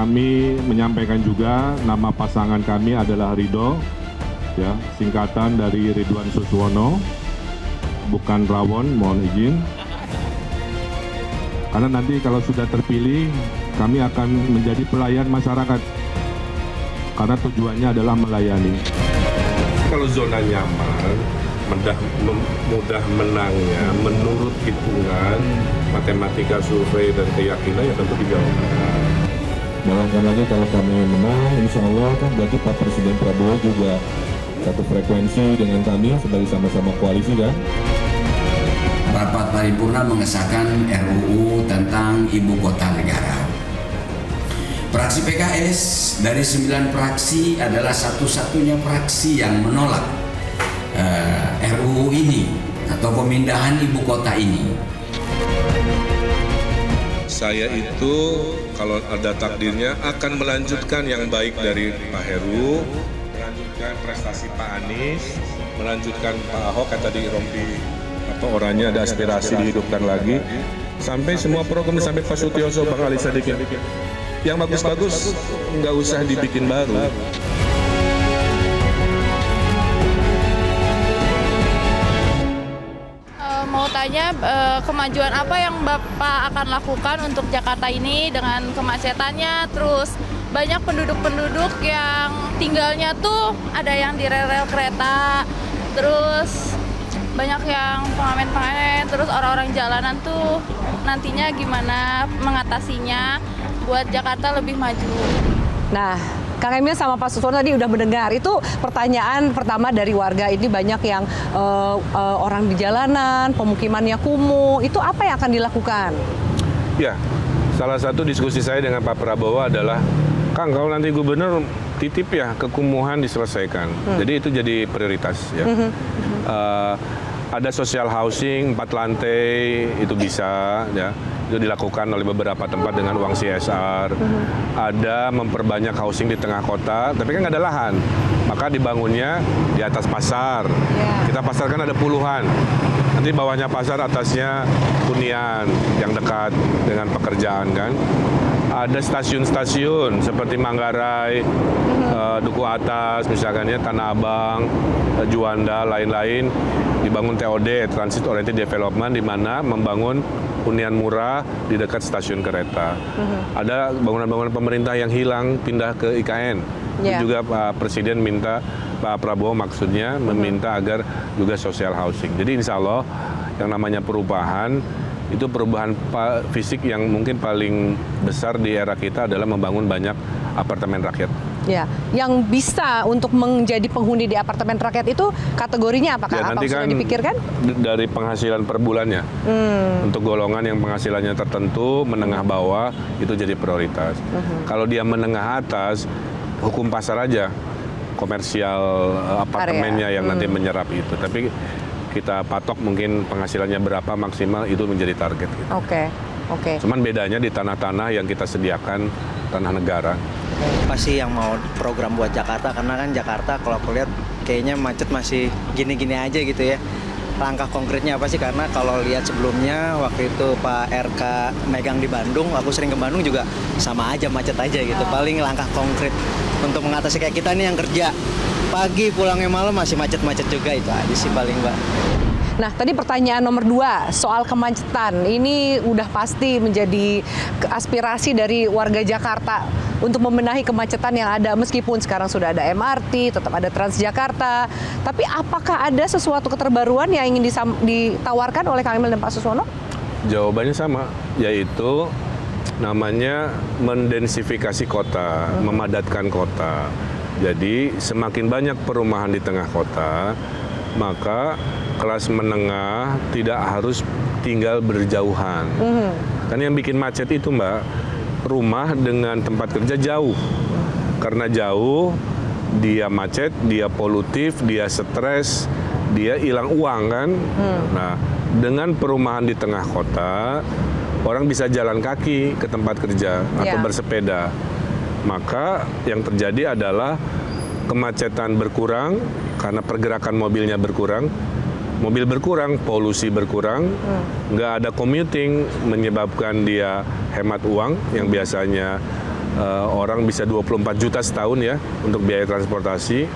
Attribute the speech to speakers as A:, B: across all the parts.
A: kami menyampaikan juga nama pasangan kami adalah Ridho, ya, singkatan dari Ridwan Suswono, bukan Rawon, mohon izin. Karena nanti kalau sudah terpilih, kami akan menjadi pelayan masyarakat. Karena tujuannya adalah melayani. Kalau zona nyaman, mudah menangnya menurut hitungan matematika survei dan keyakinan ya tentu di Jawa Barat.
B: Bayangkan lagi kalau kami menang, insya Allah kan berarti Pak Presiden Prabowo juga satu frekuensi dengan kami sebagai sama-sama koalisi kan.
C: Rapat paripurna mengesahkan RUU tentang Ibu Kota Negara. Fraksi PKS dari 9 fraksi adalah satu-satunya fraksi yang menolak RUU ini atau pemindahan ibu kota ini.
A: Saya itu kalau ada takdirnya akan melanjutkan yang baik dari Pak Heru, melanjutkan prestasi Pak Anies, melanjutkan Pak Ahok yang tadi Rompi atau orangnya ada aspirasi dihidupkan lagi, sampai semua program sampai Pak Sutioso, Bang Ali Sadikin. Yang bagus-bagus nggak usah dibikin baru.
D: Mau tanya kemajuan apa yang Bapak akan lakukan untuk Jakarta ini dengan kemacetannya, terus banyak penduduk-penduduk yang tinggalnya tuh ada yang di rel-rel kereta, terus banyak yang pengamen-pengamen, terus orang-orang jalanan tuh nantinya gimana mengatasinya buat Jakarta lebih maju.
E: Nah, Kang Emil sama Pak Suswono tadi udah mendengar, itu pertanyaan pertama dari warga. Ini banyak yang orang di jalanan, pemukimannya kumuh, itu apa yang akan dilakukan?
A: Ya, salah satu diskusi saya dengan Pak Prabowo adalah, Kang, kalau nanti gubernur titip ya kekumuhan diselesaikan. Jadi itu jadi prioritas ya. Ada social housing 4 lantai itu bisa ya. Itu dilakukan oleh beberapa tempat dengan uang CSR. Ada memperbanyak housing di tengah kota, tapi kan nggak ada lahan. Maka dibangunnya di atas pasar. Kita pasar kan ada puluhan. Nanti bawahnya pasar, atasnya hunian yang dekat dengan pekerjaan kan. Ada stasiun-stasiun seperti Manggarai, Duku Atas, misalkan ya, Tanah Abang, Juanda, lain-lain. Dibangun TOD, Transit Oriented Development, di mana membangun hunian murah di dekat stasiun kereta. Ada bangunan-bangunan pemerintah yang hilang pindah ke IKN. Itu juga Pak Presiden minta, Pak Prabowo maksudnya meminta agar juga social housing. Jadi insya Allah yang namanya perubahan, itu perubahan fisik yang mungkin paling besar di era kita adalah membangun banyak apartemen rakyat.
E: Ya, yang bisa untuk menjadi penghuni di apartemen rakyat itu kategorinya apakah?
A: Ya, nanti
E: sudah
A: kan
E: dipikirkan?
A: Dari penghasilan per bulannya. Untuk golongan yang penghasilannya tertentu, menengah bawah, itu jadi prioritas. Kalau dia menengah atas, hukum pasar aja, komersial apartemennya yang nanti menyerap itu. Tapi kita patok mungkin penghasilannya berapa maksimal, itu menjadi target. Gitu.
E: Oke.
A: Cuman bedanya di tanah-tanah yang kita sediakan, tanah negara.
F: Apa sih yang mau program buat Jakarta? Karena kan Jakarta kalau aku lihat kayaknya macet masih gini-gini aja gitu ya. Langkah konkretnya apa sih? Karena kalau lihat sebelumnya waktu itu Pak RK megang di Bandung, aku sering ke Bandung juga sama aja, macet aja gitu. Paling langkah konkret untuk mengatasi kayak kita nih yang kerja pagi pulangnya malam masih macet-macet juga, itu aja sih paling, Mbak.
E: Nah, tadi pertanyaan nomor 2 soal kemacetan. Ini udah pasti menjadi aspirasi dari warga Jakarta untuk membenahi kemacetan yang ada, meskipun sekarang sudah ada MRT, tetap ada Transjakarta. Tapi apakah ada sesuatu keterbaruan yang ingin ditawarkan oleh Kang Emil dan Pak Suswono?
A: Jawabannya sama, yaitu namanya mendensifikasi kota, memadatkan kota. Jadi semakin banyak perumahan di tengah kota, maka kelas menengah tidak harus tinggal berjauhan. Kan yang bikin macet itu, Mbak, rumah dengan tempat kerja jauh. Karena jauh, dia macet, dia polutif, dia stres, dia hilang uang kan. Nah, dengan perumahan di tengah kota, orang bisa jalan kaki ke tempat kerja atau bersepeda. Maka yang terjadi adalah kemacetan berkurang karena pergerakan mobilnya berkurang. Mobil berkurang, polusi berkurang, nggak ada commuting menyebabkan dia hemat uang yang biasanya orang bisa 24 juta setahun ya untuk biaya transportasi,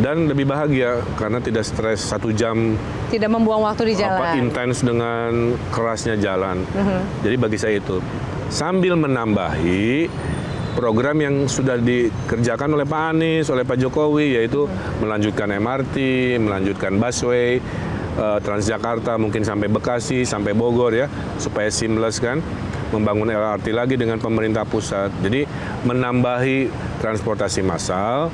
A: dan lebih bahagia karena tidak stres 1 jam
E: Tidak membuang waktu di jalan.
A: intens dengan kerasnya jalan. Jadi bagi saya itu sambil menambahi program yang sudah dikerjakan oleh Pak Anies, oleh Pak Jokowi, yaitu melanjutkan MRT, melanjutkan busway, Transjakarta mungkin sampai Bekasi, sampai Bogor ya, supaya seamless kan, membangun LRT lagi dengan pemerintah pusat. Jadi menambahi transportasi massal,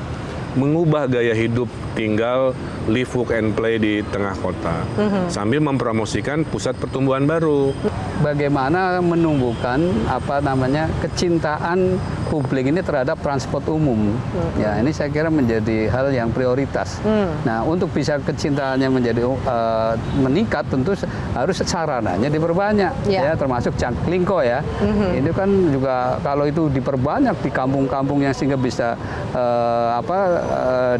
A: mengubah gaya hidup tinggal, live, work, and play di tengah kota, sambil mempromosikan pusat pertumbuhan baru.
G: Bagaimana menumbuhkan kecintaan publik ini terhadap transport umum. Ya, ini saya kira menjadi hal yang prioritas. Nah, untuk bisa kecintaannya menjadi meningkat, tentu harus sarananya diperbanyak, ya, termasuk Jaklingko ya. Ini kan juga kalau itu diperbanyak di kampung-kampung yang sehingga bisa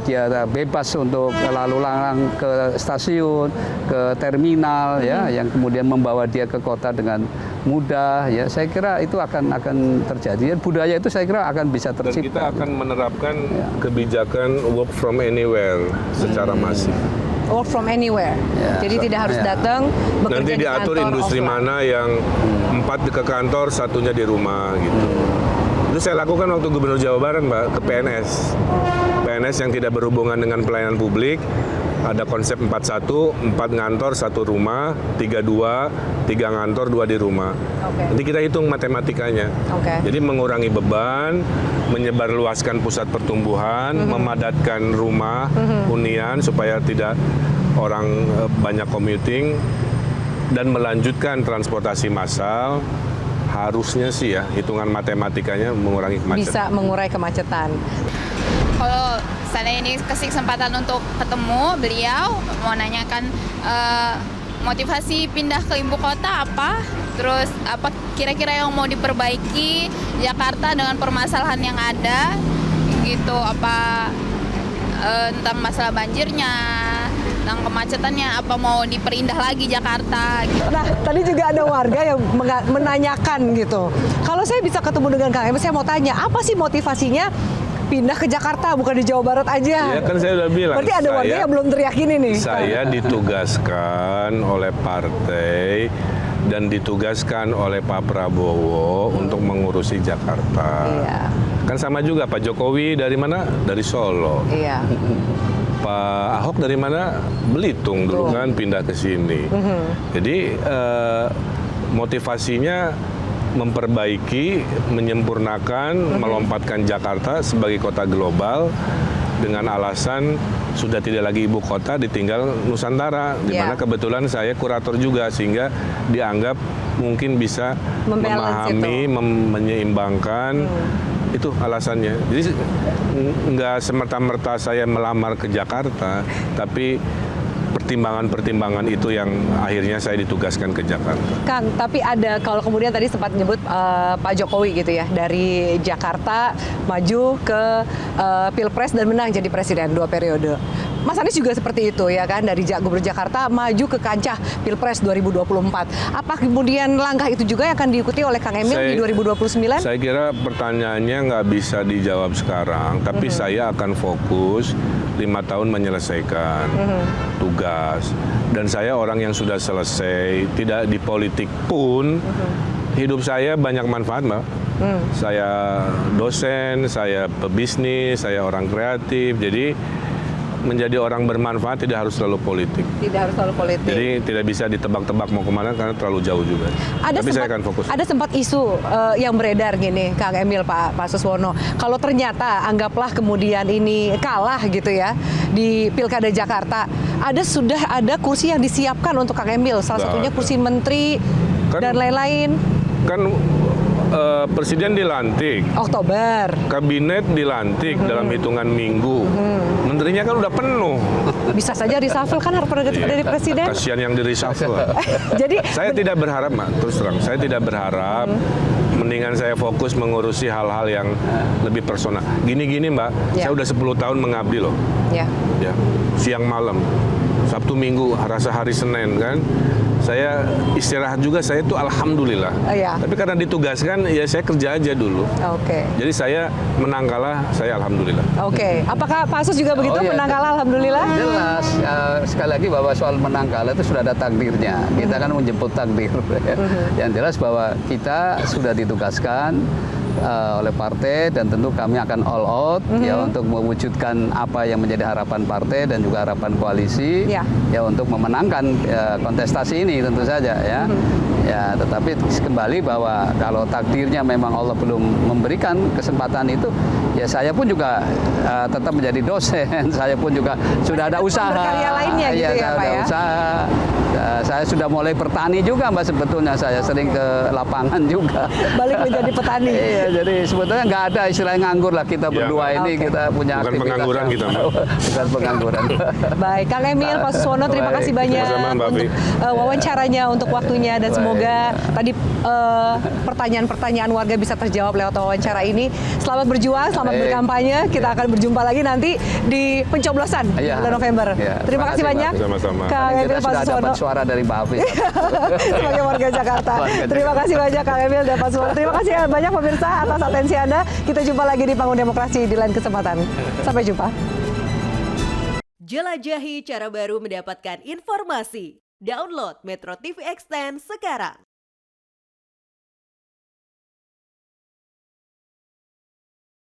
G: dia bebas untuk lalu lalang ke stasiun, ke terminal, ya, yang kemudian membawa dia ke kota dengan mudah, ya, saya kira itu akan terjadi. Budaya itu saya kira akan bisa
A: Dan
G: tercipta.
A: kita akan menerapkan kebijakan work from anywhere secara masif.
E: Work from anywhere. Jadi tidak harus datang bekerja
A: Nanti
E: di
A: diatur
E: kantor,
A: industri
E: offline.
A: mana yang 4 ke kantor, 1-nya di rumah gitu. Itu saya lakukan waktu Gubernur Jawa Barat, Mbak, ke PNS. PNS yang tidak berhubungan dengan pelayanan publik, ada konsep 4-1, 4 ngantor, 1 rumah, 3-2, 3 ngantor, 2 di rumah. Nanti kita hitung matematikanya. Jadi mengurangi beban, menyebarluaskan pusat pertumbuhan, memadatkan rumah, hunian supaya tidak orang banyak commuting, dan melanjutkan transportasi massal. Harusnya sih ya, hitungan matematikanya mengurangi kemacetan.
E: Bisa mengurai kemacetan.
D: Kalau saya ini kasih kesempatan untuk ketemu beliau, mau nanyakan motivasi pindah ke ibu kota apa, terus apa kira-kira yang mau diperbaiki Jakarta dengan permasalahan yang ada, gitu, apa tentang masalah banjirnya, tentang kemacetannya, apa mau diperindah lagi Jakarta gitu.
E: Nah, tadi juga ada warga yang menanyakan gitu. Kalau saya bisa ketemu dengan Kang Emil, saya mau tanya, apa sih motivasinya pindah ke Jakarta, bukan di Jawa Barat aja?
A: Ya kan saya udah bilang.
E: Berarti ada warga yang belum teriak ini nih.
A: Saya ditugaskan oleh partai dan ditugaskan oleh Pak Prabowo untuk mengurusi Jakarta.
E: Iya.
A: Kan sama juga Pak Jokowi dari mana? Dari Solo.
E: Iya.
A: Pak Ahok dari mana? Belitung dulu kan, pindah ke sini. Jadi motivasinya memperbaiki, menyempurnakan, melompatkan Jakarta sebagai kota global dengan alasan sudah tidak lagi ibu kota, ditinggal Nusantara, di mana kebetulan saya kurator juga, sehingga dianggap mungkin bisa memahami, menyeimbangkan. Itu alasannya. Jadi nggak semerta-merta saya melamar ke Jakarta, tapi pertimbangan-pertimbangan itu yang akhirnya saya ditugaskan ke Jakarta.
E: Kang, tapi ada, kalau kemudian tadi sempat menyebut Pak Jokowi gitu ya, dari Jakarta maju ke Pilpres dan menang jadi presiden 2 periode. Mas Anies juga seperti itu ya kan, dari Gubernur Jakarta maju ke kancah Pilpres 2024. Apa kemudian langkah itu juga yang akan diikuti oleh Kang Emil di 2029?
A: Saya kira pertanyaannya nggak bisa dijawab sekarang, tapi saya akan fokus 5 tahun menyelesaikan tugas. Dan saya orang yang sudah selesai, tidak di politik pun, hidup saya banyak manfaat, Mbak. Saya dosen, saya pebisnis, saya orang kreatif, jadi menjadi orang bermanfaat tidak harus selalu politik.
E: Tidak harus selalu politik.
A: Jadi tidak bisa ditebak-tebak mau kemana karena terlalu jauh juga. Tapi saya akan fokus.
E: Ada sempat isu yang beredar gini, Kang Emil, Pak Suswono. Kalau ternyata anggaplah kemudian ini kalah gitu ya di Pilkada Jakarta, sudah ada kursi yang disiapkan untuk Kang Emil. Salah satunya kursi menteri dan lain-lain.
A: Kan Presiden dilantik,
E: Oktober,
A: kabinet dilantik dalam hitungan minggu, menterinya kan udah penuh.
E: Bisa saja reshuffle kan harus dari presiden.
A: Kasihan yang di reshuffle.
E: Jadi
A: saya tidak berharap, Mak, terus terang, saya tidak berharap. Mendingan saya fokus mengurusi hal-hal yang lebih personal. Gini-gini, Mbak, saya udah 10 tahun mengabdi loh.
E: Ya.
A: Ya, siang malam. Sabtu Minggu, rasa hari Senin kan. Saya istirahat juga, saya itu alhamdulillah.
E: Iya.
A: Tapi karena ditugaskan, ya saya kerja aja dulu.
E: Oke.
A: Jadi saya menang kalah, saya alhamdulillah.
E: Oke. Apakah Pak Asus juga begitu,
G: Oh, iya.
E: menang kalah alhamdulillah?
G: Jelas, sekali lagi bahwa soal menang kalah itu sudah ada takdirnya. Kita kan menjemput takdir. Ya. Yang jelas bahwa kita sudah ditugaskan oleh partai dan tentu kami akan all out ya untuk mewujudkan apa yang menjadi harapan partai dan juga harapan koalisi
E: Ya.
G: ya untuk memenangkan kontestasi ini tentu saja ya. Ya, tetapi kembali bahwa kalau takdirnya memang Allah belum memberikan kesempatan itu, ya saya pun juga tetap menjadi dosen, saya pun juga sudah ada usaha.
E: berkarya lainnya gitu ya,
G: saya
E: Pak
G: ada
E: ya?
G: usaha. Saya sudah mulai bertani juga Mbak, sebetulnya saya sering ke lapangan juga.
E: Balik menjadi petani.
G: Iya, jadi sebetulnya nggak ada istilah nganggur lah kita berdua ini,
E: Oke.
G: kita punya
A: Bukan
G: aktivitas
A: pengangguran
G: yang-
A: kita, Mbak.
G: Bukan pengangguran.
E: Baik, Kang Emil, Pak Suswono, terima
G: Baik.
E: kasih banyak
A: Sama-sama, Mbak
E: untuk
A: Afi.
E: wawancaranya, untuk waktunya, dan
G: Baik.
E: semoga tadi pertanyaan-pertanyaan warga bisa terjawab lewat wawancara ini. Selamat berjuang, selamat
G: Baik.
E: berkampanye. Kita akan berjumpa lagi nanti di pencoblosan
G: Iya.
E: bulan November.
G: Iya,
E: Terima
G: terima
E: kasih
G: kasih,
E: banyak,
G: Mbak.
A: Sama-sama.
E: Kang Emil,
G: Kita
E: Pak
G: sudah
E: Suswono.
G: dapat suara dari Mbak Hafiz.
E: Sebagai warga Jakarta.
G: Warga
E: Terima
G: Jakarta.
E: kasih banyak Kang Emil dan Pak Suswono. Terima kasih banyak pemirsa atas atensi Anda. Kita jumpa lagi di Panggung Demokrasi di lain kesempatan. Sampai jumpa.
H: Jelajahi cara baru mendapatkan informasi. Download Metro TV Extend sekarang.